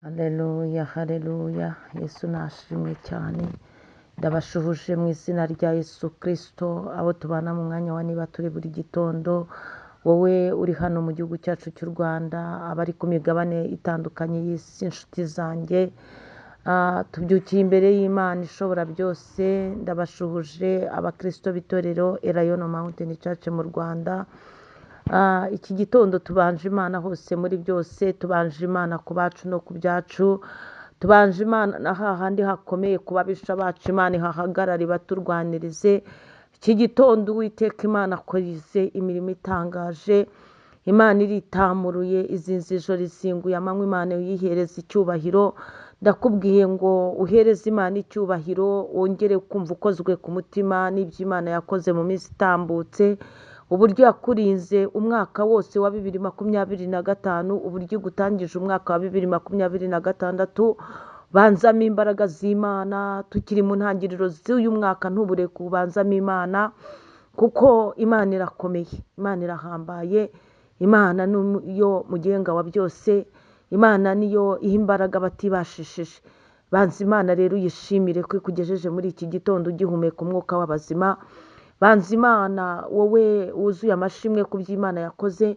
Haleluya, haleluya, Yesu nashimwe cyane. Ndabashuhuje mu izina rya Yesu Kristo, abo tubana mu mwanya wa niba turi buri gitondo, wowe uri hano mu gihugu cyacu cy'u Rwanda, abari ku migabane itandukanye y'isi, inshuti zanjye, tubyukiye imbere y'Imana ishobora byose. Ndabashuhuje abakristo b'itorero Elayono Mountain Church mu Rwanda. Iki gitondo tubanje Imana hose muri byose, tubanje Imana ku bacu no ku byacu, tubanje Imana na hahandi hakomeye ku babisha bacu, Imana ihahagarare baturwanirize. Iki gitondo Uwiteka Imana akoze imirimo itangaje, Imana iritamuruye, izinze ijoro risinguye amanywa, Imana uyihereza icyubahiro. Ndakubwiye ngo uhereze Imana icyubahiro, wongere kumva ukozwe ku mutima n'ibyo Imana yakoze mu minsi itambutse, uburyo yakurinze umwaka wose wa 2025, uburyo gutangije umwaka wa 2026. Banzamo imbaraga z'Imana, tukiri mu ntangiriro z'uyu mwaka, ntubure kubanzamo Imana, kuko Imana irakomeye, Imana irahambaye, Imana niyo mugenga wa byose, Imana niyo iha imbaraga batibashishije. Banza Imana rero uyishimire ko ikugejeje muri iki gitondo ugihumeka umwuka w'abazima. Banza Imana wowe wuzuye amashimwe ku by'Imana yakoze.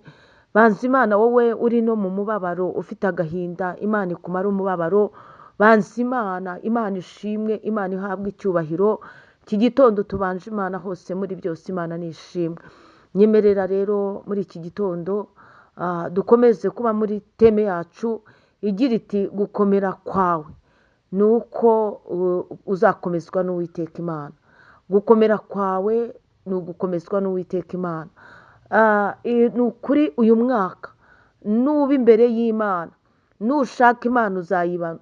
Banza Imana wowe uri no mu mubabaro ufite agahinda, Imana ikumara umubabaro. Banza Imana, Imana ishimwe, Imana ihabwe icyubahiro. Iki gitondo tubanje Imana hose muri byose, Imana nishimwe. Nyemerera rero muri iki gitondo dukomeze kuba muri teme yacu igira iti gukomera kwawe ni uko uzakomezwa n'Uwiteka Imana. Gukomera kwawe ni ugukomezwa n'Uwiteka Imana. Ni ukuri uyu mwaka nuba imbere y'Imana, nushaka Imana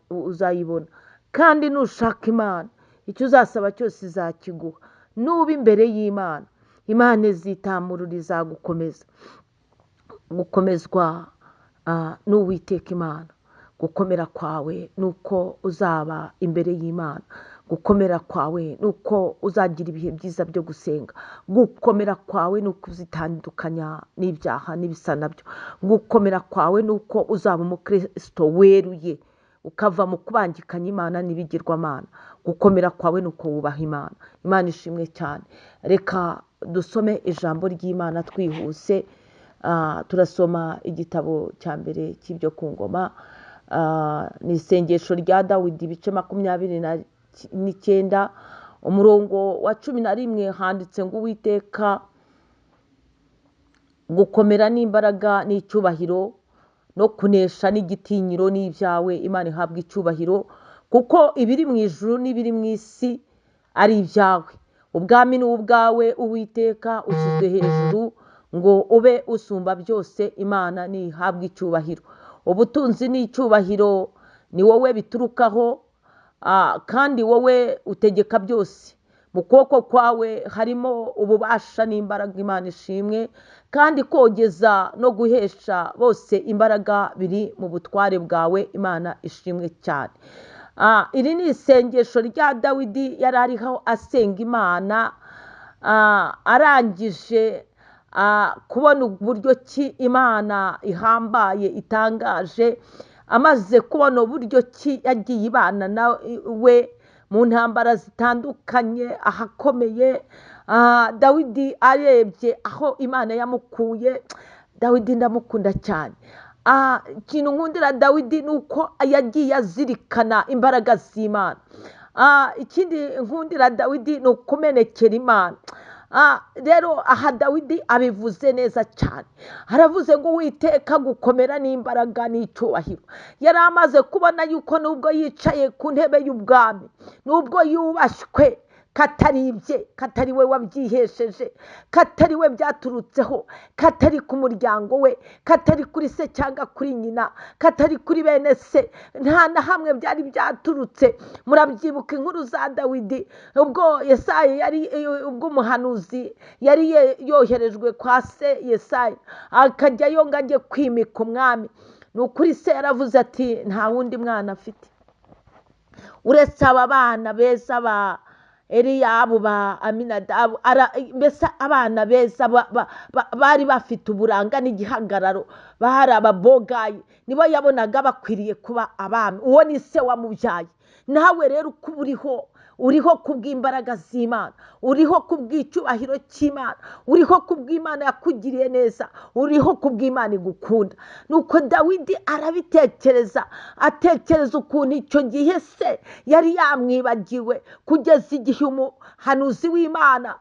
uzayibona, kandi nushaka Imana icyo uzasaba cyose izakiguha. Nuba imbere y'Imana, Imana izitamurura, izagukomeza. Gukomezwa n'Uwiteka Imana. Gukomera kwawe ni uko uzaba imbere y'Imana. Gukomera kwawe ni uko uzagira ibihe byiza byo gusenga. Gukomera kwawe ni uko uzitandukanya n'ibyaha n'ibisa nabyo. Gukomera kwawe ni uko uzaba umukristo weruye, ukava mu kubangikanya Imana n'ibigirwamana. Gukomera kwawe ni uko wubaha Imana. Imana ishimwe cyane. Reka dusome ijambo ry'Imana twihuse. Turasoma igitabo cya mbere cy'ibyo ku ngoma. Ni isengesho rya Dawidi, ibice 29, umurongo wa 11, handitse ngo Uwiteka, gukomera n'imbaraga n'icyubahiro no kunesha n'igitinyiro n'ibyawe. Imana ihabwa icyubahiro, kuko ibiri mu ijuru n'ibiri mu isi ari ibyawe. Ubwami ni ubwawe Uwiteka, ushyizwe hejuru ngo ube usumba byose. Imana nihabwa icyubahiro. Ubutunzi n'icyubahiro ni wowe biturukaho, kandi wowe utegeka byose. Mu kuboko kwawe harimo ububasha n'imbaraga. Imana ishimwe. Kandi kogeza no guhesha bose imbaraga biri mu butware bwawe. Imana ishimwe cyane. Iri ni isengesho rya Dawidi, yari ariho asenga Imana, arangije kubona uburyo ki Imana ihambaye itangaje, amaze kubona uburyo ki yagiye ibana nawe mu ntambara zitandukanye ahakomeye. Dawidi arebye aho Imana yamukuye. Dawidi ndamukunda cyane. Ikintu nkundira Dawidi ni uko yagiye azirikana imbaraga z'Imana. Ikindi nkundira Dawidi ni ukumenekera Imana. Rero aha Dawidi abivuze neza cyane. Aravuze ngo Uwiteka, gukomera n'imbaraga n'icyubahiro. Yari amaze kubona yuko nubwo yicaye ku ntebe y'ubwami, nubwo yubashywe, katari ibye, katari we wabyihesheje, katari we byaturutseho, katari ku muryango we, katari kuri se cyangwa kuri nyina, katari kuri bene se, nta na hamwe byari byaturutse. Murabyibuka inkuru za Dawidi ubwo ubwo umuhanuzi yari yoherejwe kwa se Yesayi, akajyayo ngo ajye kwimika umwami. Ni ukuri se yaravuze ati nta wundi mwana afite uretse aba bana beza ba Eliyabu ba Aminadabu mbese abana beza bari bafite uburanga n'igihagararo, bari ababogayi, nibo yabonaga bakwiriye kuba abami. Uwo ni se wamubyaye. Nawe rero uko uriho kubw'imbaraga z'Imana, uriho kubw'icyubahiro cy'Imana, uriho kubw'Imana yakugiriye neza, uriho kubw'Imana igukunda. Nuko Dawidi arabitekereza, atekereza ukuntu icyo gihe se yari yamwibagiwe, kugeza igihe umuhanuzi w'Imana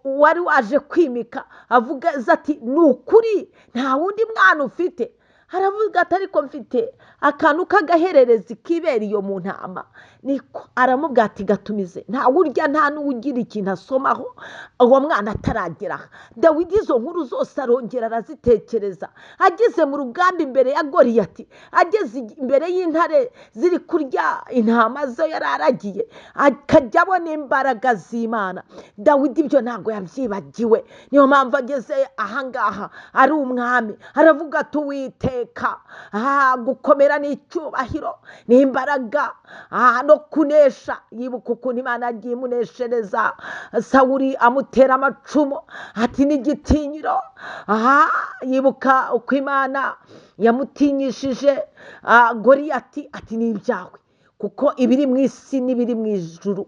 wari waje kwimika avuga ati ni ukuri nta wundi mwana ufite? Aravuga ati ariko mfite akantu k'agahererezi kibera iyo mu ntama. Niko aramubwira ati gatumize, nta urya nta n'ugira ikintu asomaho uwo mwana ataragera. Dawidi izo nkuru zose arongera arazitekereza, ageze mu rugamba imbere ya Goliyati, ageze imbere y'intare ziri kurya intama zo yari aragiye, akajya abona imbaraga z'Imana. Dawidi ibyo ntabwo yabyibagiwe. Niyo mpamvu ageze ahangaha ari umwami aravuga ati Uwiteka, gukomera n'icyubahiro n'imbaraga no kunesha. Yibuka ukuntu Imana yagiye imuneshereza Sawuli amutera amacumu ati n'igitinyiro. Yibuka uko Imana yamutinyishije Goliyati ati ni ibyawe, kuko ibiri mu isi n'ibiri mu ijuru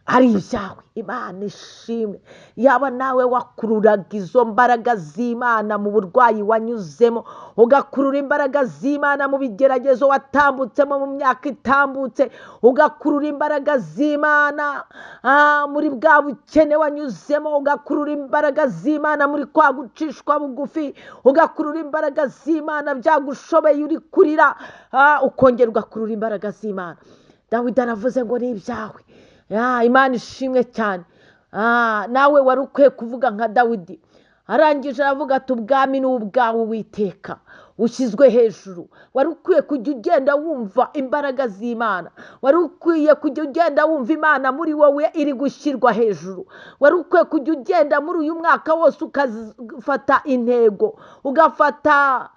ari ibyawe. Imana ishimwe. Yaba nawe wakururaga izo mbaraga z'Imana mu burwayi wanyuzemo, ugakurura imbaraga z'Imana mu bigeragezo watambutsemo mu myaka itambutse, ugakurura imbaraga z'Imana muri bwa bukene wanyuzemo, ugakurura imbaraga z'Imana muri kwa gucishwa bugufi, ugakurura imbaraga z'Imana byagushobeye uri kurira, ukongera ugakurura imbaraga z'Imana. Dawidi aravuze ngo ni ibyawe. Imana ishimwe cyane. Nawe wari ukwiye kuvuga nka Dawidi. Arangije aravuga ati ubwami ni ubwawe Uwiteka, ushyizwe hejuru. Wari ukwiye kujya ugenda wumva imbaraga z'Imana, wari ukwiye kujya ugenda wumva Imana muri wowe iri gushyirwa hejuru. Wari ukwiye kujya ugenda muri uyu mwaka wose ukafata intego, ugafata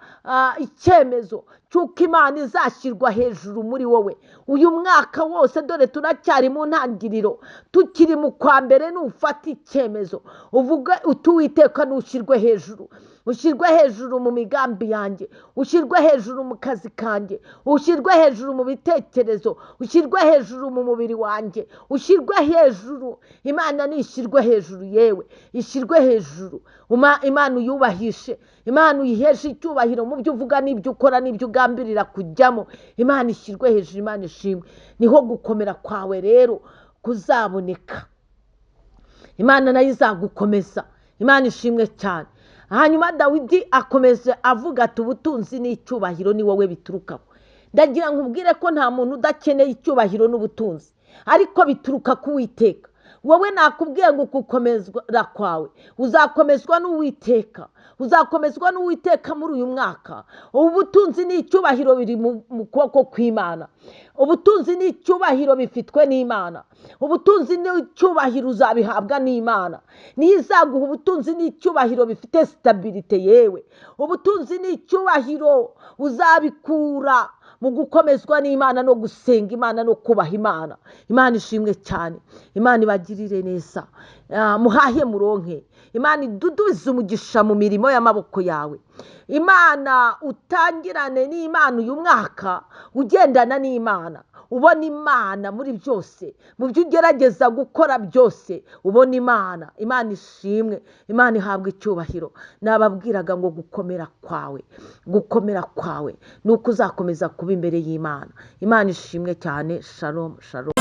icyemezo cy'uko Imana izashyirwa hejuru muri wowe. Uyu mwaka wose dore turacyari mu ntangiriro, tukiri mu kwa mbere, nufata icyemezo uvuge uti Uwiteka nushyirwe hejuru. Ushyirwe hejuru mu migambi yanjye, ushyirwe hejuru mu kazi kanjye, ushyirwe hejuru mu bitekerezo, ushyirwe hejuru mu mubiri wanjye, ushyirwe hejuru. Imana nishyirwe hejuru, yewe ishyirwe hejuru. Imana uyubahishe, Imana uyiheshe icyubahiro mu byo uvuga n'ibyo ukora n'ibyo ugambirira kujyamo. Imana ishyirwe hejuru. Imana ishimwe. Niho gukomera kwawe rero kuzaboneka. Imana nayo izagukomeza. Imana ishimwe cyane. Hanyuma Dawidi akomeze avuga ati ubutunzi n'icyubahiro ni wowe biturukaho. Ndagira nkubwire ko nta muntu udakeneye icyubahiro n'ubutunzi, ariko bituruka ku Uwiteka. Wowe nakubwiye ngo gukomezwa kwawe uzakomezwa n'Uwiteka, uzakomezwa n'Uwiteka muri uyu mwaka. Ubutunzi n'icyubahiro biri mu kuboko kw'Imana. Ubutunzi n'icyubahiro bifitwe n'Imana. Ubutunzi n'icyubahiro uzabihabwa n'Imana. Niyo izaguha ubutunzi n'icyubahiro bifite stabilite. Yewe ubutunzi n'icyubahiro uzabikura mu gukomezwa n'Imana no gusenga Imana no kubaha Imana. Imana ishimwe cyane. Imana ibagirire neza. Muhahe muronke. Imana iduduze umugisha mu mirimo y'amaboko yawe. Imana utangirane n'Imana uyu mwaka ugendana n'Imana, ubona Imana muri byose, mu byo ugerageza gukora byose ubona Imana. Imana ishimwe. Imana ihabwa icyubahiro. Nababwiraga ngo gukomera kwawe nuko uzakomeza kuba imbere y'Imana. Imana ishimwe cyane. Shalom shalom.